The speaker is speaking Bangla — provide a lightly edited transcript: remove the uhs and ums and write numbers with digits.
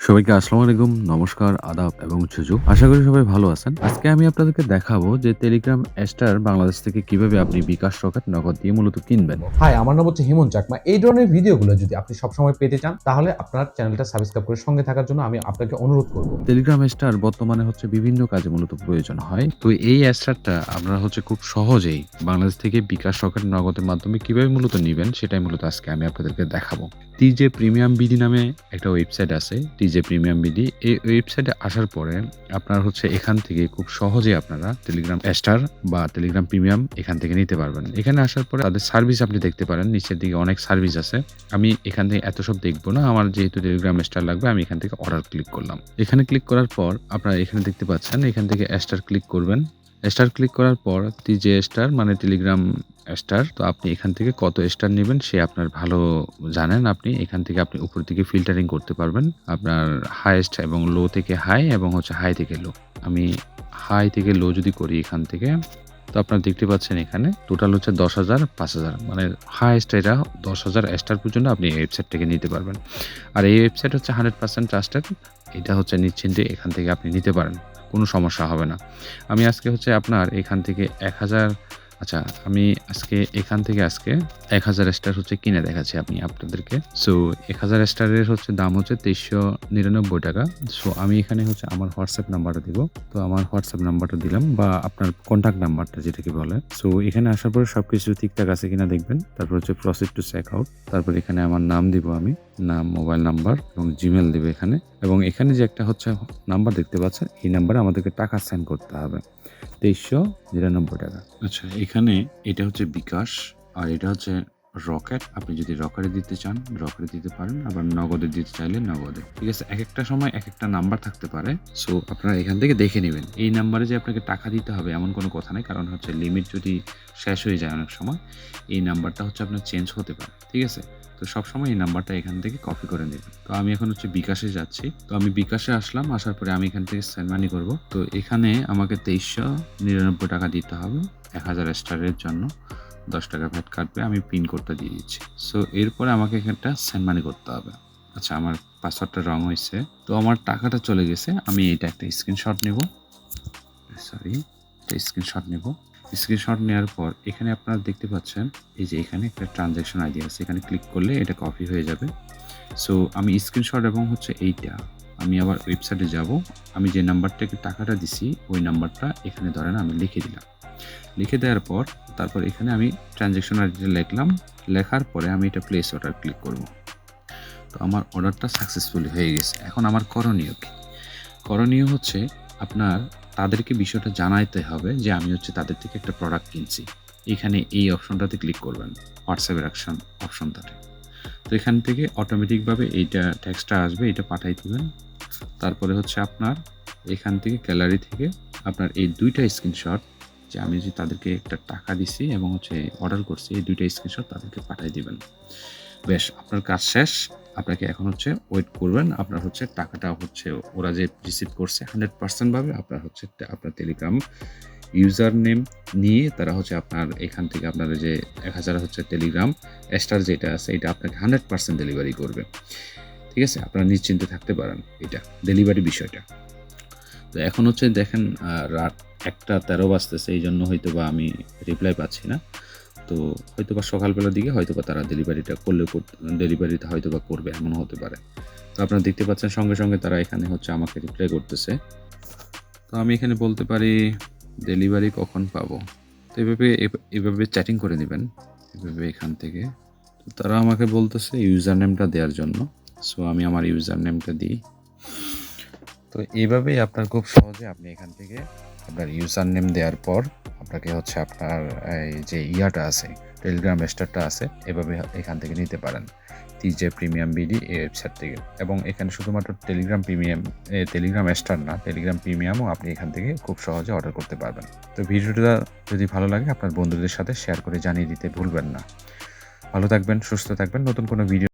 সবাইকে আসসালামু আলাইকুম, নমস্কার, আদাব এবং সুযোগ। আশা করি সবাই ভালো আছেন। আজকে আমি আপনাদেরকে দেখাবো যে টেলিগ্রাম স্টার বাংলাদেশ থেকে কিভাবে আপনি বিকাশ রকেট নগদ দিয়ে মূলত কিনবেন। হাই, আমার নাম হচ্ছে হিমন চাকমা। এই ধরনের ভিডিওগুলো যদি আপনি সবসময় পেতে চান তাহলে আপনার চ্যানেলটা সাবস্ক্রাইব করে সঙ্গে থাকার জন্য আমি আপনাকে অনুরোধ করব। টেলিগ্রাম স্টার বর্তমানে বিভিন্ন কাজে মূলত প্রয়োজন হয়। তো এই স্টারটা আপনারা খুব সহজেই বাংলাদেশ থেকে বিকাশ রকেট নগদের মাধ্যমে কিভাবে মূলত নিবেন সেটাই মূলত আজকে আমি আপনাদেরকে দেখাবো। টিজে প্রিমিয়াম বিডি নামে একটা ওয়েবসাইট আছে, টিজে প্রিমিয়াম বিডি। এই ওয়েবসাইটে আসার পরে আপনার এখান থেকে খুব সহজেই আপনারা টেলিগ্রাম স্টার বা টেলিগ্রাম প্রিমিয়াম এখান থেকে নিতে পারবেন। এখানে আসার পরে তাদের সার্ভিস আপনি দেখতে পারেন, নিচের দিকে অনেক সার্ভিস আছে। আমি এখান থেকে এত সব দেখবো না, আমার যেহেতু টেলিগ্রাম স্টার লাগবে আমি এখান থেকে অর্ডার ক্লিক করলাম। এখানে ক্লিক করার পর আপনারা এখানে দেখতে পাচ্ছেন, এখান থেকে স্টার ক্লিক করবেন। স্টার ক্লিক করার পর টিজে স্টার মানে টেলিগ্রাম স্টার, তো আপনি এখান থেকে কত স্টার নেবেন সে আপনার ভালো জানেন। আপনি এখান থেকে আপনি উপর দিকে ফিল্টারিং করতে পারবেন, আপনার হাইয়েস্ট এবং লো থেকে হাই এবং হাই থেকে লো। আমি হাই থেকে লো যদি করি এখান থেকে, তো আপনারা দেখতে পাচ্ছেন এখানে টোটাল 10,000 5,000 মানে হাইয়েস্ট এটা 10,000 স্টার পর্যন্ত আপনি এই ওয়েবসাইট থেকে নিতে পারবেন। আর এই ওয়েবসাইট 100% ট্রাস্টেড। এটা নিশ্চিন্তে এখান থেকে আপনি নিতে পারেন, কোনো সমস্যা হবে না। আমি আজকে আপনার এখান থেকে 1,000, আচ্ছা আমি এখান থেকে 1,000 স্টার কিনে দেখাচ্ছি আমি আপনাদেরকে। সো 1,000 স্টারের দাম 2399 টাকা। সো আমি এখানে আমার হোয়াটসঅ্যাপ নাম্বারটা দিব। তো আমার হোয়াটসঅ্যাপ নাম্বারটা দিলাম বা আপনার কন্ট্যাক্ট নাম্বারটা যেটাকে বলে। সো এখানে আসার পরে সবকিছু ঠিকঠাক আছে কিনা দেখবেন। তারপর প্রসিড টু চেক আউট। তারপর এখানে আমার নাম দিব, আমি নাম, মোবাইল নাম্বার এবং জিমেল দিব এখানে। এবং এখানে যে একটা নাম্বার দেখতে পাচ্ছেন, এই নাম্বারে আমাদেরকে টাকা সেন্ড করতে হবে 2399 টাকা। আচ্ছা, এখানে এটা বিকাশ আর এটা রকেট। আপনি যদি রকেটে দিতে চান রকেটে দিতে পারেন, আবার নগদে দিতে চাইলে নগদে। ঠিক আছে, এক একটা সময় এক একটা নাম্বার থাকতে পারে। সো আপনারা এখান থেকে দেখে নেবেন। এই নাম্বারে যে আপনাকে টাকা দিতে হবে এমন কোনো কথা নেই, কারণ লিমিট যদি শেষ হয়ে যায় অনেক সময় এই নাম্বারটা আপনার চেঞ্জ হতে পারে। ঠিক আছে, তো সবসময় এই নাম্বারটা এখান থেকে কপি করে নেবেন। তো আমি এখন বিকাশে যাচ্ছি। তো আমি বিকাশে আসলাম, আসার পরে আমি এখান থেকে সেন্ড মানি করবো। তো এখানে আমাকে 2399 টাকা দিতে হবে 1,000 স্টারের জন্য। 10 টাকা ভ্যাট কাটবে, আমি পিন কোডটা দিয়ে দিচ্ছি। সো এরপরে আমাকে এখানটা সেন্ড মানি করতে হবে। আচ্ছা, আমার পাসওয়ার্ডটা রং হয়েছে, তো আমার টাকাটা চলে গেছে। আমি এটা একটা স্ক্রিনশট নেব, স্ক্রিনশট নেওয়ার পর এখানে আপনারা দেখতে পাচ্ছেন এই যে এখানে একটা ট্রানজ্যাকশন আইডি আছে, এখানে ক্লিক করলে এটা কপি হয়ে যাবে। সো আমি স্ক্রিনশট এবং এইটা আমি আবার ওয়েবসাইটে যাব। আমি যে নাম্বারটাকে টাকাটা দিছি ওই নাম্বারটা এখানে ধরেন আমি লিখে দিলাম। লিখে দেওয়ার পর তারপর এখানে আমি ট্রানজ্যাকশন আইডিটা লিখলাম। লেখার পরে আমি এটা প্লেস অর্ডার ক্লিক করব। তো আমার অর্ডারটা সাকসেসফুলি হয়ে গেছে। এখন আমার করণীয় কি? করণীয় আপনার তাদেরকে বিষয়টা জানাইতে হবে যে আমি তাদের থেকে একটা প্রোডাক্ট কিনছি। এখানে এই অপশনটাতে ক্লিক করবেন, হোয়াটসঅ্যাপের অপশনটাতে। তো এখান থেকে অটোমেটিকভাবে এইটা টেক্সটটা আসবে, এটা পাঠাই দিবেন। তারপরে আপনার এখান থেকে গ্যালারি থেকে আপনার এই দুইটা স্ক্রিনশট, যে আমি যে তাদেরকে একটা টাকা দিছি এবং অর্ডার করছি, এই দুইটা স্ক্রিনশট তাদেরকে পাঠিয়ে দিবেন। বেশ, আপনার কাজ শেষ। আপনাকে এখন ওয়েট করবেন। আপনার টাকাটা ওরা যে রিসিভ করছে 100% ভাবে আপনার আপনার টেলিগ্রাম ইউজার নেম নিয়ে তারা আপনার এখান থেকে আপনার যে 1,000 টেলিগ্রাম স্টার যেটা আছে এটা আপনাকে 100% ডেলিভারি করবে। ঠিক আছে, আপনারা নিশ্চিন্তে থাকতে পারেন এটা ডেলিভারি বিষয়টা। তো এখন দেখেন রাত 1:13 বাজতেছে, এই জন্য হয়তোবা আমি রিপ্লাই পাচ্ছি না। তো হয়তোবা সকালবেলার দিকে হয়তোবা তারা ডেলিভারিটা হয়তোবা করবে, এমনও হতে পারে। তো আপনারা দেখতে পাচ্ছেন সঙ্গে সঙ্গে তারা এখানে আমাকে রিপ্লাই করতেছে। তো আমি এখানে বলতে পারি ডেলিভারি কখন পাবো। তো এভাবে চ্যাটিং করে নেবেন এভাবে এখান থেকে। তো তারা আমাকে বলতেছে ইউজার নেমটা দেওয়ার জন্য। সো আমি আমার ইউজার নেমটা দিই। তো এইভাবেই আপনার খুব সহজে আপনি এখান থেকে আপনার ইউজার নেম দেওয়ার পর আপনাকে আপনার এই যে ইয়াটা আছে টেলিগ্রাম স্টারটা আছে, এভাবে এখান থেকে নিতে পারেন টিজে প্রিমিয়াম বিডি এই ওয়েবসাইট থেকে। এবং এখানে শুধুমাত্র টেলিগ্রাম স্টার না, টেলিগ্রাম প্রিমিয়ামও আপনি এখান থেকে খুব সহজে অর্ডার করতে পারবেন। তো ভিডিওটা যদি ভালো লাগে আপনার বন্ধুদের সাথে শেয়ার করে জানিয়ে দিতে ভুলবেন না। ভালো থাকবেন, সুস্থ থাকবেন। নতুন কোনো ভিডিও